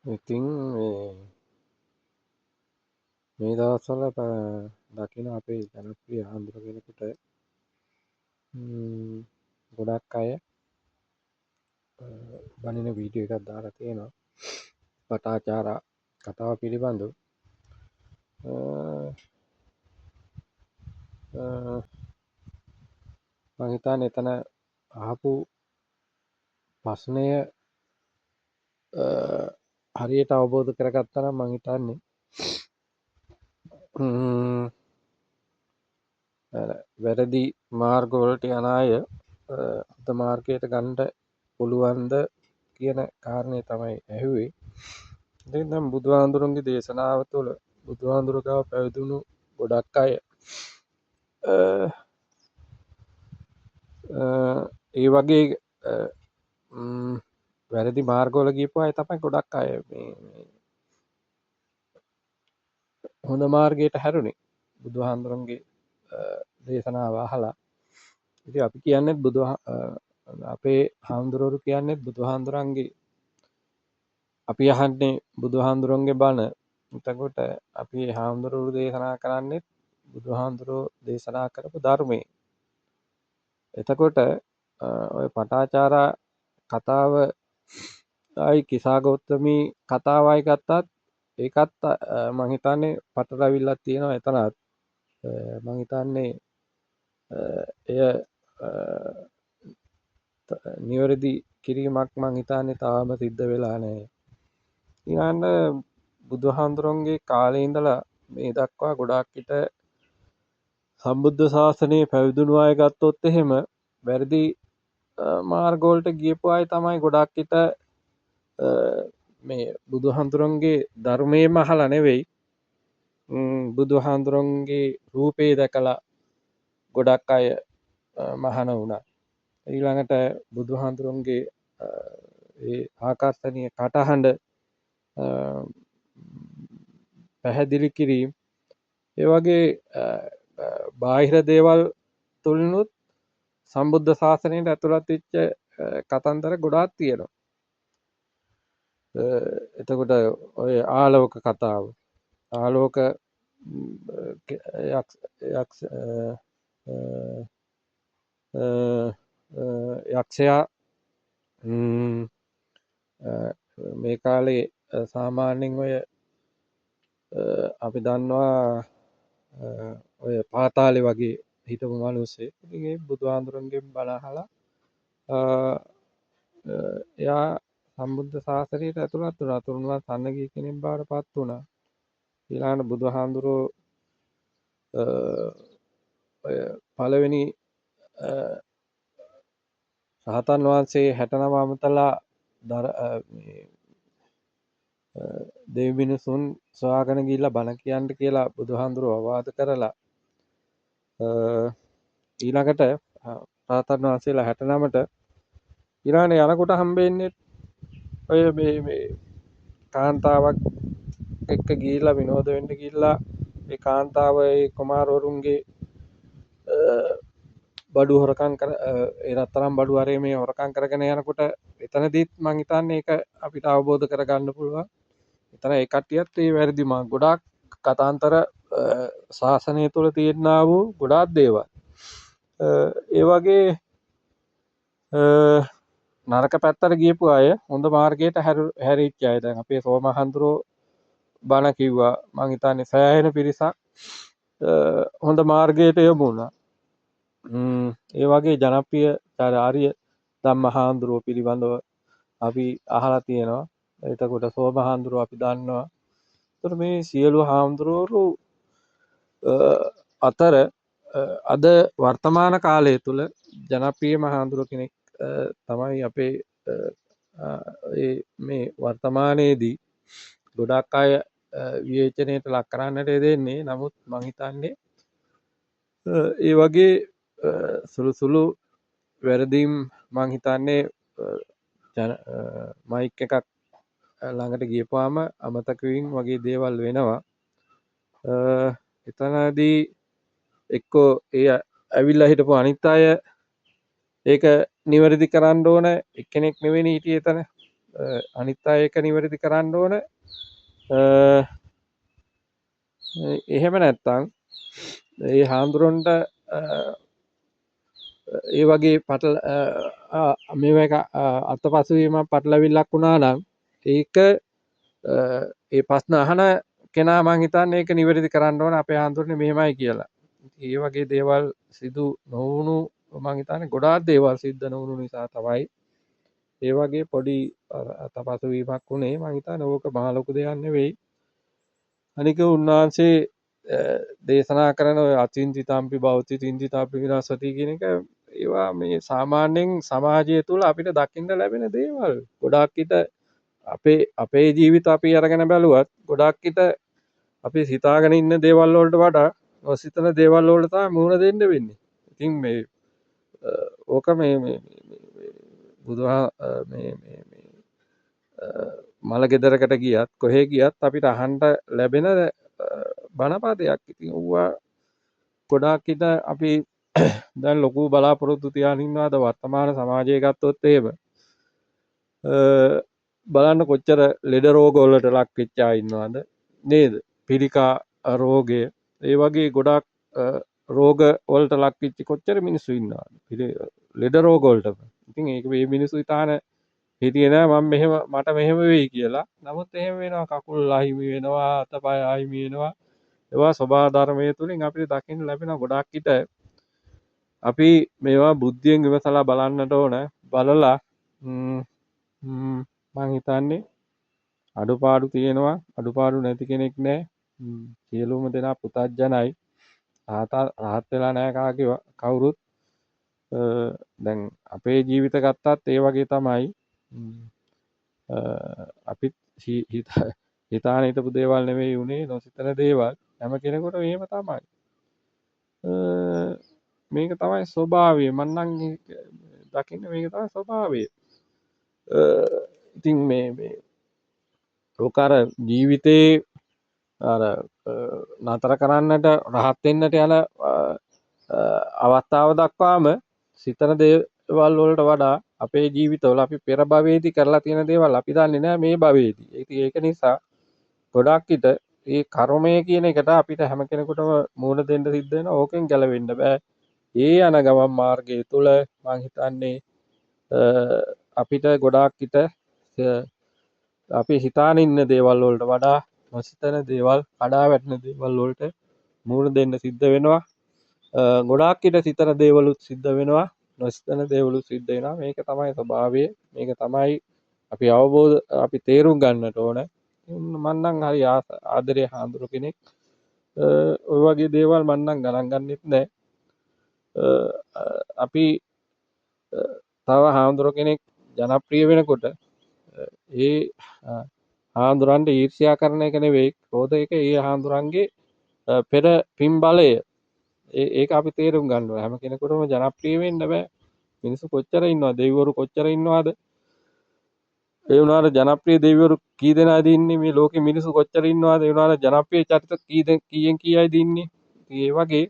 ඉතින් මේ දවස්වල දකින අපේ ජනප්‍රිය හාමුදුර කෙනෙකුට ගොඩක් අය බනින වීඩියෝ එකක් දාලා තියෙනවා පටාචාරා කතාව පිළිබඳව. මං හිතන්නේ එතන අහපු ප්‍රශ්නය හරියට අවබෝධ කරගත්තා නම් මං හිතන්නේ වැරදි මාර්ගවලට යන අය හොඳ මාර්ගයට ගන්න පුළුවන්ද කියන කාරණේ තමයි ඇහුවේ. ඉතින් දැන් බුදුහාඳුරුන්ගේ දේශනාව තුළ බුදුහාඳුරු ගාව පැවිදුණු ගොඩක් අය ඒ වගේ වැරදි මාර්ගවල ගියපු අය තමයි ගොඩක් අය මේ හොඳ මාර්ගයට හැරුණේ බුදුහාඳුරුන්ගේ දේශනාව අහලා. ඉතින් අපි කියන්නේ අපේ හාමුදුරුවෝ කියන්නේ බුදුහාඳුරන්ගේ අපි අහන්නේ බුදුහාඳුරන්ගේ බණ. එතකොට අපි හාමුදුරුවෝ දේශනා කරන්නේ බුදුහාඳුරෝ දේශනා කරපු ධර්මයේ. එතකොට ඔය පටාචාරා කතාව ආයි කිසాగෞතමී කතාවයි ගත්තත් ඒකත් මං හිතන්නේ පටලවිල්ලක් තියෙනවා එතනත්. මං හිතන්නේ එය නිවැරදි කිරීමක් මං හිතන්නේ තාම සිද්ධ වෙලා නැහැ. ඊළඟ බුදුහාඳුරන්ගේ කාලේ ඉඳලා මේ දක්වා ගොඩාක් විට සම්බුද්ධ ශාසනය පැවිදුණු අය ගත්තොත් එහෙම වැරදි මාර්ගවලට ගියපු අය තමයි ගොඩක් විට මේ බුදුහාඳුරන්ගේ ධර්මයේම අහලා නෙවෙයි බුදුහාඳුරන්ගේ රූපේ දැකලා ගොඩක් අය මහාන වුණා. ඊළඟට බුදුහාඳුරන්ගේ ඒ ආකර්ෂණීය කටහඬ පැහැදිලි කිරීම ඒ වගේ බාහිර දේවල් තුලිනුත් සම්බුද්ධ ශාසනයට ඇතුළත් වෙච්ච කතන්දර ගොඩාක් තියෙනවා. එතකොට ඔය ආලෝක කතාව ආලෝක යක්ෂයා මේ කාලේ සාමාන්‍යයෙන් ඔය අපි දන්නවා ඔය පාතාලේ වගේ හිටපු මිනිස්සේ ඉතින් බුදුහාඳුරන්ගෙන් බණ අහලා එයා සම්බුද්ධ ශාසනයට ඇතුළත් වුණා. තුරුණුවන් සන්නගී කෙනෙක් බවට පත් වුණා. ඊළඟට බුදුහාඳුරෝ ඔය පළවෙනි රහතන් වහන්සේ 69 අමතලා දෙවි මිනිසුන් සොයාගෙන ගිහිල්ලා බණ කියන්න කියලා බුදුහාඳුරෝ අවවාද කරලා ඊළඟට රහතන් වහන්සේලා 69ට ඊළඟට යනකොට හම්බෙන්නේ ඔය මේ කාන්තාවක් එක්ක ගිහිල්ලා විනෝද වෙන්න ගිහිල්ලා ඒ කාන්තාව ඒ කුමාරවරුන්ගේ බඩු හොරකම් කර ඒ රත්තරන් බඩු හරේ මේ හොරකම් කරගෙන යනකොට එතනදිත් මං හිතන්නේ ඒක අපිට අවබෝධ කරගන්න පුළුවන්. එතන ඒ කට්ටියත් ඒ වැරදි මා ගොඩාක් කතාන්තර ශාසනය තුළ තියෙනා වූ ගොඩාක් දේවල්. ඒ වගේ නරක පැත්තට ගියපු අය හොඳ මාර්ගයට හැරිච්ච අය. දැන් අපේ සෝමහඳුරෝ බණ කිව්වා. මං හිතන්නේ සෑහෙන පිරිසක් හොඳ මාර්ගයට යොමු වුණා. ඒ වගේ ජනප්‍රිය ආර්ය ධම්මහාඳුරෝ පිළිබඳව අපි අහලා තියෙනවා. එතකොට සෝමහාඳුරෝ අපි දන්නවා. ඒතර මේ සියලු හාමුදුරුවෝ අතර අද වර්තමාන කාලය තුල ජනප්‍රිය මහාඳුර කෙනෙක් තමයි අපේ මේ වර්තමානයේදී ගොඩක් අය විවේචනයට ලක් කරන්නට දෙන්නේ. නමුත් මං හිතන්නේ ඒ වගේ සුළු වැරදීම් මං හිතන්නේ මයික් එකක් ළඟට ගියපුවාම අමතක වීම වගේ දේවල් වෙනවා. එතනදී එක්කෝ ඒ ඇවිල්ලා හිටපු අනිත් අය ඒක නිවැරදි කරන්න ඕන එක්කෙනෙක් නෙවෙයි හිටියේ එතන. අනිත් අය ඒක නිවැරදි කරන්න ඕන. එහෙම නැත්තම් ඒ හාමුදුරන්ට ඒ වගේ පටල මේ එක අත්තපසුවීමක් පටලවිල්ලක් වුණා නම් ඒක ඒ ප්‍රශ්න අහන කෙනා මං හිතන්නේ ඒක නිවැරදි කරන්න ඕන අපේ හාමුදුරනේ මෙහෙමයි කියලා. ඒ වගේ දේවල් සිදු නොවුණු මං හිතන්නේ ගොඩාක් දේවල් සිද්ධ නොවුණු නිසා තමයි ඒ වගේ පොඩි අතපසුවීමක් වුණේ. මං හිතන්නේ ඕක මහ ලොකු දෙයක් නෙවෙයි. අනික උන්වහන්සේ දේශනා කරන ඔය අචින්තිතම්පි භවති චින්තිතම්පි විනාශති කියන එක ඒවා මේ සාමාන්‍යයෙන් සමාජය තුළ අපිට දකින්න ලැබෙන දේවල්. ගොඩාක් විට අපේ ජීවිත අපි අරගෙන බැලුවත් ගොඩාක් විට අපි හිතාගෙන ඉන්න දේවල් වලට වඩා නොසිතන දේවල් වලට තමයි මුහුණ දෙන්න වෙන්නේ. ඉතින් මේ ඕක මේ බුදුහා මේ මල ගෙදරකට ගියත් කොහේ ගියත් අපිට අහන්න ලැබෙන බණපදයක්. ඉතින් ඌවා ගොඩාක් විට අපි දැන් ලොකු බලාපොරොත්තු තියාගෙන ඉන්නවාද වර්තමාන සමාජය ගත්තොත් එහෙම බලන්න කොච්චර ලෙඩ රෝග වලට ලක් වෙච්ච අය ඉන්නවද නේද? පිළිකා රෝගය ඒ වගේ ගොඩාක් රෝග වලට ලක් වෙච්ච කොච්චර මිනිස්සු ඉන්නවද? ලෙඩ රෝග වලට. ඉතින් ඒක මේ මිනිස්සු හිතාන හිටියේ නෑ මම මෙහෙම මට මෙහෙම වෙයි කියලා. නමුත් එහෙම වෙනවා. කකුල් අහිමි වෙනවා, අතපය අහිමි වෙනවා. ඒවා ස්වභාව ධර්මයේ තුලින් අපිට දකින්න ලැබෙන ගොඩක් විට අපි මේවා බුද්ධියෙන් විමසලා බලන්නට ඕන. බලලා මං හිතන්නේ අඩුපාඩු තියෙනවා. අඩුපාඩු නැති කෙනෙක් නෑ. සියලුම දෙනා පුතත්ජනයි. රහත් වෙලා නෑ කාගේ කවුරුත්. දැන් අපේ ජීවිත ගත්තත් ඒ වගේ තමයි. අපිත් හිතාන හිටපු දේවල් නෙවෙයි උනේ, නොසිතන දේවල්. හැම කෙනෙකුට එහෙම තමයි. මේක තමයි ස්වභාවය. මම නම් දකින්නේ මේක තමයි ස්වභාවය. ඉතින් මේ ලෝකාර ජීවිතේ අර නතර කරන්නට රහත් වෙන්නට යන අවස්ථාව දක්වාම සිතන දේවල් වලට වඩා අපේ ජීවිතවල අපි පෙර භවයේදී කරලා තියෙන දේවල් අපි දන්නේ නැහැ මේ භවයේදී. ඉතින් ඒක නිසා ගොඩක් විට මේ කර්මය කියන එකට අපිට හැම කෙනෙකුටම මූණ දෙන්න සිද්ධ වෙනවා. ඕකෙන් ගැලවෙන්න බෑ. ඒ යන ගමන් මාර්ගය තුල මං හිතන්නේ අපිට ගොඩාක් විට අපි හිතාන ඉන්න දේවල් වලට වඩා නොසිතන දේවල්, කඩා වැටෙන දේවල් වලට මූණ දෙන්න සිද්ධ වෙනවා. ගොඩාක් විට සිතන දේවලුත් සිද්ධ වෙනවා. නොසිතන දේවලුත් සිද්ධ වෙනවා. මේක තමයි ස්වභාවය. මේක තමයි අපි තේරුම් ගන්නට ඕන. මම නම් හරි ආදරේ හාමුදුරු කෙනෙක්. ඔය වගේ දේවල් මම නම් ගණන් ගන්නෙත් නැහැ. අපි තව හාමුදුරු කෙනෙක් ජනප්‍රිය වෙනකොට ඒ හාමුදුරන්ට ඊර්ෂ්‍යා කරන එක නෙවෙයි, ක්‍රෝධ එක ඒ හාමුදුරන්ගේ පෙර පින් බලය. ඒක අපි තේරුම් ගන්න ඕනේ. හැම කෙනෙකුටම ජනප්‍රිය වෙන්න බෑ. මිනිස්සු කොච්චර ඉන්නවද? දෙවිවරු කොච්චර ඉන්නවද? ඒ වුණාට ජනප්‍රිය දෙවිවරු කී දෙනාද ඉන්නේ? මේ ලෝකෙ මිනිස්සු කොච්චර ඉන්නවද? ඒ වුණාට ජනප්‍රිය චරිත කීයෙන් කීයයිද ඉන්නේ? ඉතින් ඒ වගේ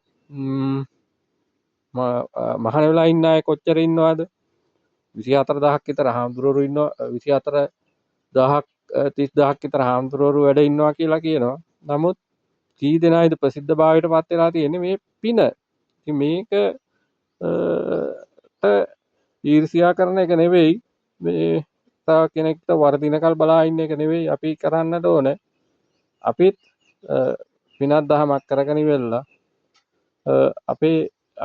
මහාන වෙලා ඉන්න අය කොච්චර ඉන්නවද? 24000ක් විතර හාමුදුරුවෝ ඉන්නවා. 24000ක් 30000ක් විතර හාමුදුරුවෝ වැඩ ඉන්නවා කියලා කියනවා. නමුත් කී දෙනායිද ප්‍රසිද්ධ භාවයට පත් වෙලා තියෙන්නේ මේ පින. ඉතින් මේක ඊර්ෂ්‍යා කරන එක නෙවෙයි. මේ තව කෙනෙක්ට වර්ධිනකල් බලා ඉන්න එක නෙවෙයි අපි කරන්නට ඕන. අපිත් පිනක් දහමක් කරගෙන ඉවරලා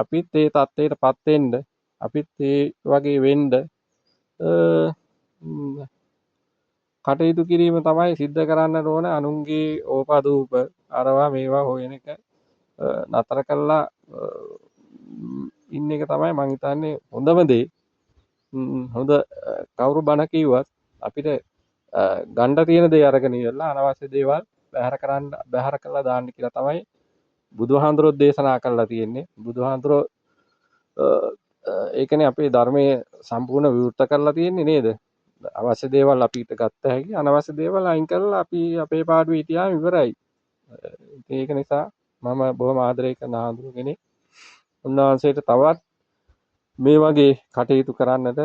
අපිත් ඒ தත්ත්වයට පත් වෙන්න, අපිත් ඒ වගේ වෙන්න කටයුතු කිරීම තමයි සිද්ධ කරන්නට ඕන. අනුන්ගේ ඕපාදූප අරවා මේවා හොයන එක නතර කළා ඉන්න එක තමයි මං හිතන්නේ හොඳම දේ. හොඳ කවුරු බණ කිව්වත් අපිට ගණ්ඩ තියෙන දේ අරගෙන ඉවරලා අනවශ්‍ය දේවල් බැහැර කරලා දාන්න කියලා තමයි බුදුහාඳුරෝ දේශනා කරලා තියෙන්නේ. බුදුහාඳුරෝ ඒකනේ අපේ ධර්මයේ සම්පූර්ණ විවෘත කරලා තියෙන්නේ නේද? අවශ්‍ය දේවල් අපිට ගත්ත හැකි, අනවශ්‍ය දේවල් අයින් කරලා අපි අපේ පාඩුවේ හිටියාම ඉවරයි. ඒක නිසා මම බොහොම ආදරය කරන ආඳුරු කෙනෙක්. උන්වහන්සේට තවත් මේ වගේ කටයුතු කරන්නට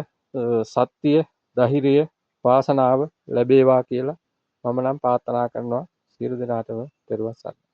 සත්‍ය, ධෛර්යය, වාසනාව ලැබේවා කියලා මම නම් ප්‍රාර්ථනා කරනවා සියලු දෙනාටම. පෙරවස් සරණයි.